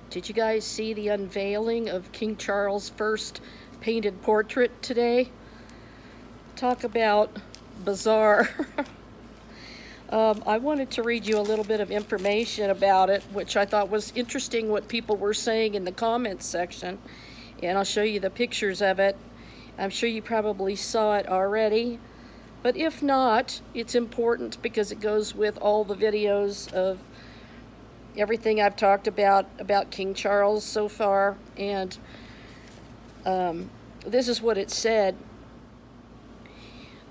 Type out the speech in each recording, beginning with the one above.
Did you guys see the unveiling of King Charles' first painted portrait today? Talk about bizarre. I wanted to read you a little bit of information about it, which I thought was interesting what people were saying in the comments section. And I'll show you the pictures of it. I'm sure you probably saw it already. But if not, it's important because it goes with all the videos of everything I've talked about King Charles so far. And this is what it said.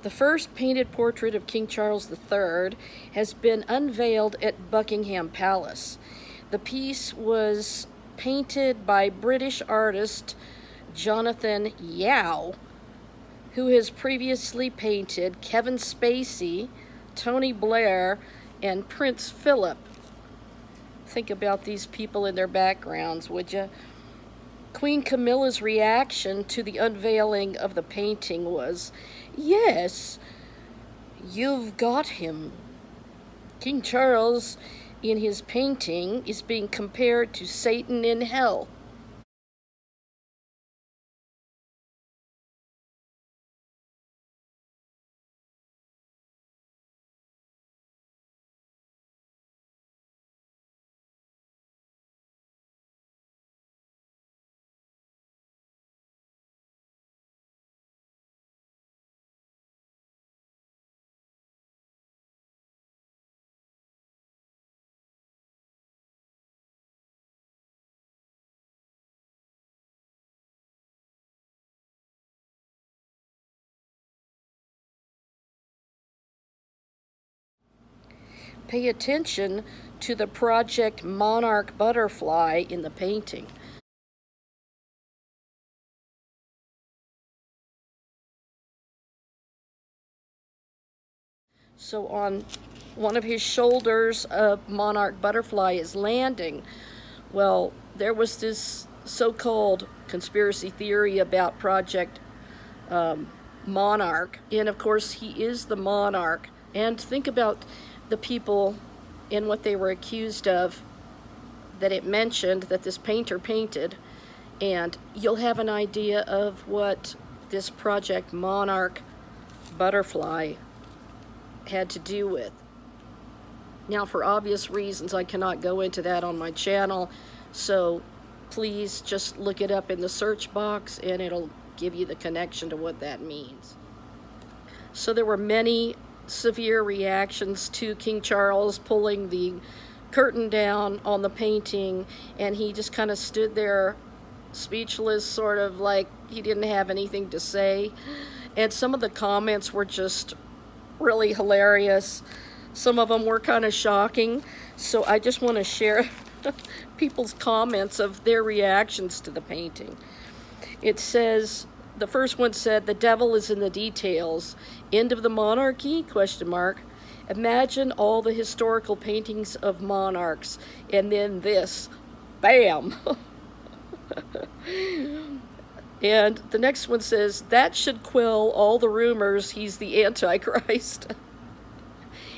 The first painted portrait of King Charles III has been unveiled at Buckingham Palace. The piece was painted by British artist Jonathan Yao, who has previously painted Kevin Spacey, Tony Blair, and Prince Philip. Think about these people in their backgrounds, would you? Queen Camilla's reaction to the unveiling of the painting was, "Yes, you've got him." King Charles, in his painting, is being compared to Satan in hell. Pay attention to the Project Monarch butterfly in the painting. So on one of his shoulders, a monarch butterfly is landing. Well, there was this so-called conspiracy theory about Project Monarch, and of course he is the monarch. And think about the people and what they were accused of that it mentioned that this painter painted, and you'll have an idea of what this Project Monarch butterfly had to do with. Now, for obvious reasons, I cannot go into that on my channel, so please just look it up in the search box and it'll give you the connection to what that means. So there were many severe reactions to King Charles pulling the curtain down on the painting, and he just kind of stood there speechless, sort of like he didn't have anything to say. And some of the comments were just really hilarious. Some of them were kind of shocking, so I just want to share people's comments of their reactions to the painting. It says, the first one said, "The devil is in the details. End of the monarchy? Question mark. Imagine all the historical paintings of monarchs, and then this, bam." And the next one says, "That should quell all the rumors he's the Antichrist."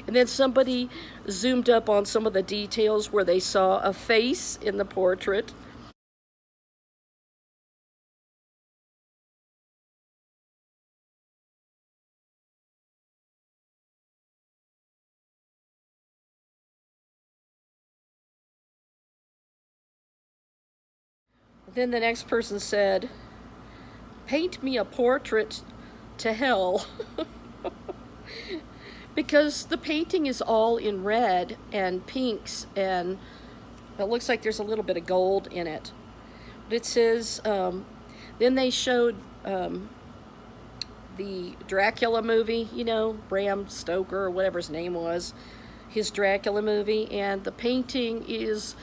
And then somebody zoomed up on some of the details where they saw a face in the portrait. Then the next person said, "Paint me a portrait to hell." Because the painting is all in red and pinks, and it looks like there's a little bit of gold in it. But it says, then they showed the Dracula movie, you know, Bram Stoker or whatever his name was, his Dracula movie, and the painting is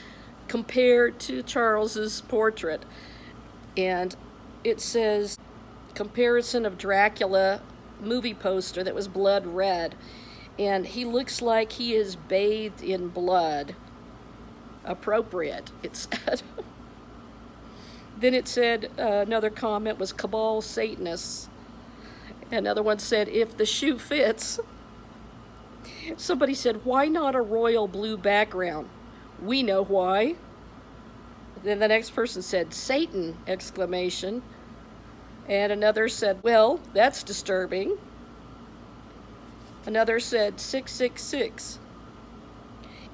compared to Charles's portrait. And it says, comparison of Dracula movie poster that was blood red, and he looks like he is bathed in blood. Appropriate, it said. Then it said, another comment was cabal Satanists. Another one said, "If the shoe fits." Somebody said, "Why not a royal blue background?" We know why. then the next person said, Satan! Exclamation. And another said, well, that's disturbing. Another said, 666.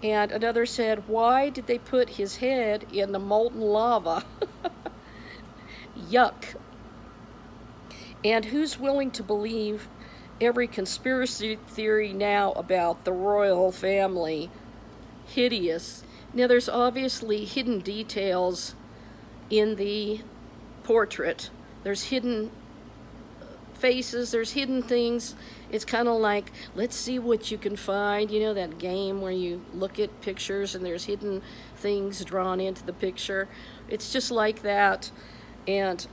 And another said, why did they put his head in the molten lava? Yuck. And who's willing to believe every conspiracy theory now about the royal family? Hideous. Now, there's obviously hidden details in the portrait. There's hidden faces, there's hidden things. It's kind of like, let's see what you can find. You know that game where you look at pictures and there's hidden things drawn into the picture? It's just like that. And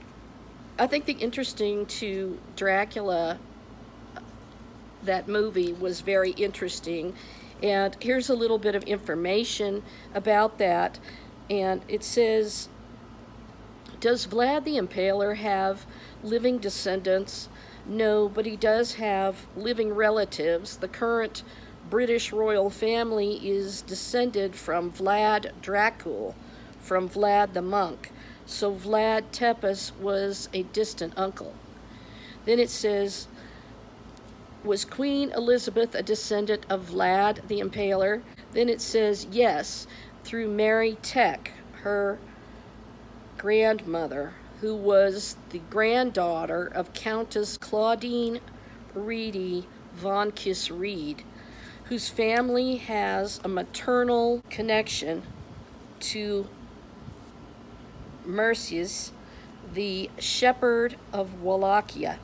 I think the interesting to Dracula, that movie was very interesting. And here's a little bit of information about that. And it says, does Vlad the Impaler have living descendants? No, but he does have living relatives. The current British royal family is descended from Vlad Dracul, from Vlad the monk. So Vlad Tepes was a distant uncle. Then it says, was Queen Elizabeth a descendant of Vlad the Impaler? Then it says, yes, through Mary Tech, her grandmother, who was the granddaughter of Countess Claudine Reedy von Kiss-Reed, whose family has a maternal connection to Mercius, the shepherd of Wallachia.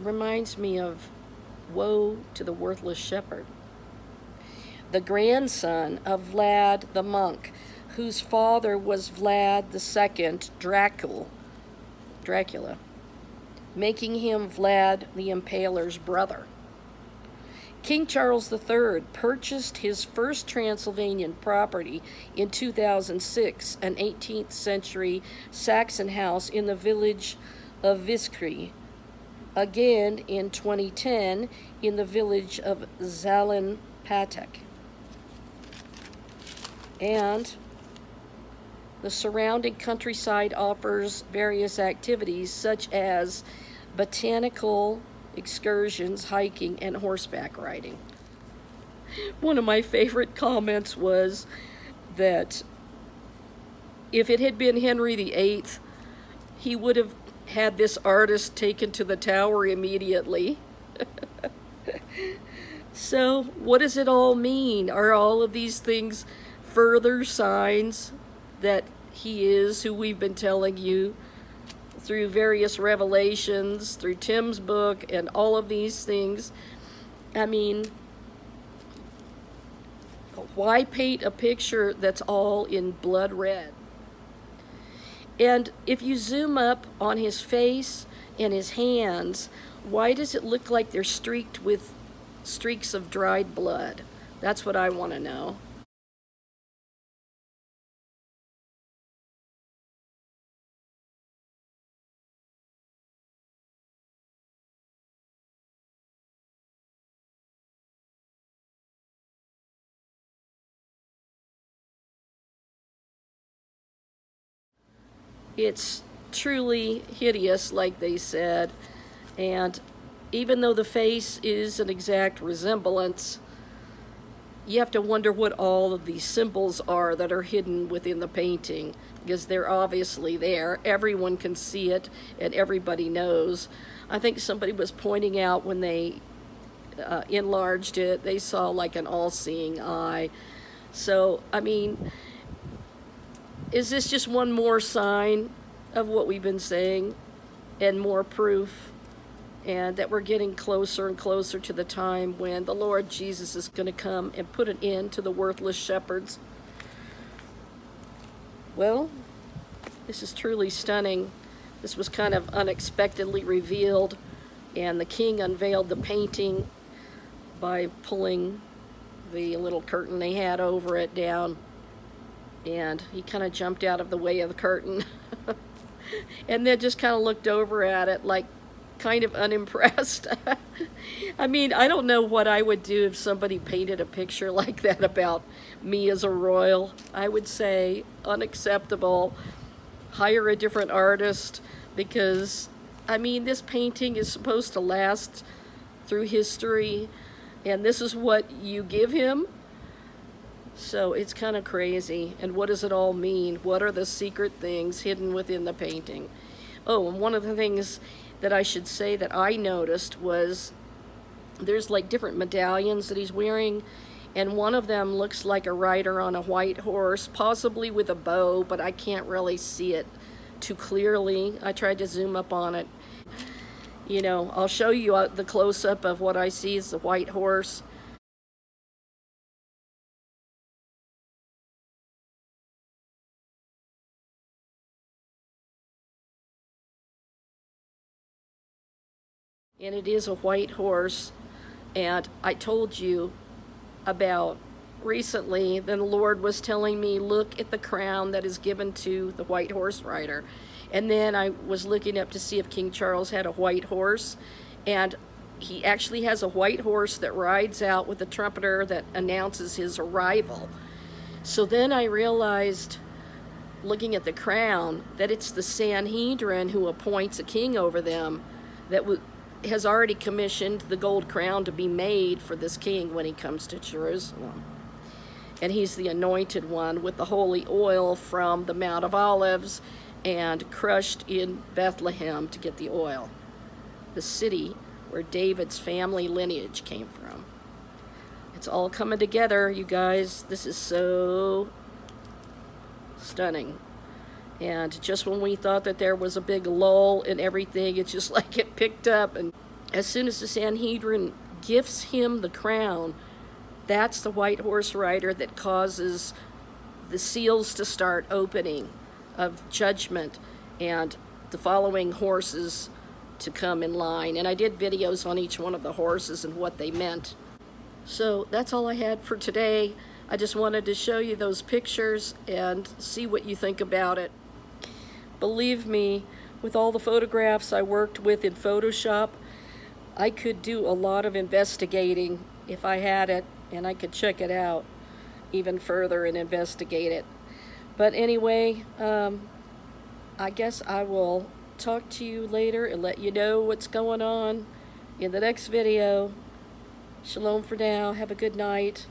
Reminds me of Woe to the Worthless Shepherd. The grandson of Vlad the monk, whose father was Vlad II Dracula, making him Vlad the Impaler's brother. King Charles III purchased his first Transylvanian property in 2006, an 18th century Saxon house in the village of Viskry. Again in 2010 in the village of Zalin-Patek. And the surrounding countryside offers various activities such as botanical excursions, hiking, and horseback riding. One of my favorite comments was that if it had been Henry VIII, he would have had this artist taken to the Tower immediately. So, what does it all mean? Are all of these things further signs that he is who we've been telling you through various revelations, through Tim's book, and all of these things? I mean, why paint a picture that's all in blood red? And if you zoom up on his face and his hands, why does it look like they're streaked with streaks of dried blood? That's what I want to know. It's truly hideous, like they said, and even though the face is an exact resemblance, you have to wonder what all of these symbols are that are hidden within the painting, because they're obviously there. Everyone can see it, and everybody knows. I think somebody was pointing out when they enlarged it, they saw like an all-seeing eye. So, I mean, is this just one more sign of what we've been saying and more proof, and that we're getting closer and closer to the time when the Lord Jesus is going to come and put an end to the worthless shepherds? Well, this is truly stunning. This was kind of unexpectedly revealed, and the king unveiled the painting by pulling the little curtain they had over it down, and he kind of jumped out of the way of the curtain and then just kind of looked over at it like, kind of unimpressed. I mean, I don't know what I would do if somebody painted a picture like that about me as a royal. I would say unacceptable. Hire a different artist, because, I mean, this painting is supposed to last through history, and this is what you give him. So it's kind of crazy. And what does it all mean? What are the secret things hidden within the painting? Oh, and one of the things that I should say that I noticed was there's like different medallions that he's wearing, and one of them looks like a rider on a white horse, possibly with a bow, but I can't really see it too clearly. I tried to zoom up on it. You know, I'll show you the close-up of what I see is the white horse. And it is a white horse. And I told you about recently, then the Lord was telling me, look at the crown that is given to the white horse rider. And then I was looking up to see if King Charles had a white horse. And he actually has a white horse that rides out with a trumpeter that announces his arrival. So then I realized, looking at the crown, that it's the Sanhedrin who appoints a king over them that has already commissioned the gold crown to be made for this king when he comes to Jerusalem. And he's the anointed one with the holy oil from the Mount of Olives and crushed in Bethlehem to get the oil, the city where David's family lineage came from. It's all coming together, you guys. This is so stunning. And just when we thought that there was a big lull in everything, it's just like it picked up. And as soon as the Sanhedrin gifts him the crown, that's the white horse rider that causes the seals to start opening of judgment and the following horses to come in line. And I did videos on each one of the horses and what they meant. So that's all I had for today. I just wanted to show you those pictures and see what you think about it. Believe me, with all the photographs I worked with in Photoshop, I could do a lot of investigating if I had it, and I could check it out even further and investigate it. But anyway, I guess I will talk to you later and let you know what's going on in the next video. Shalom for now. Have a good night.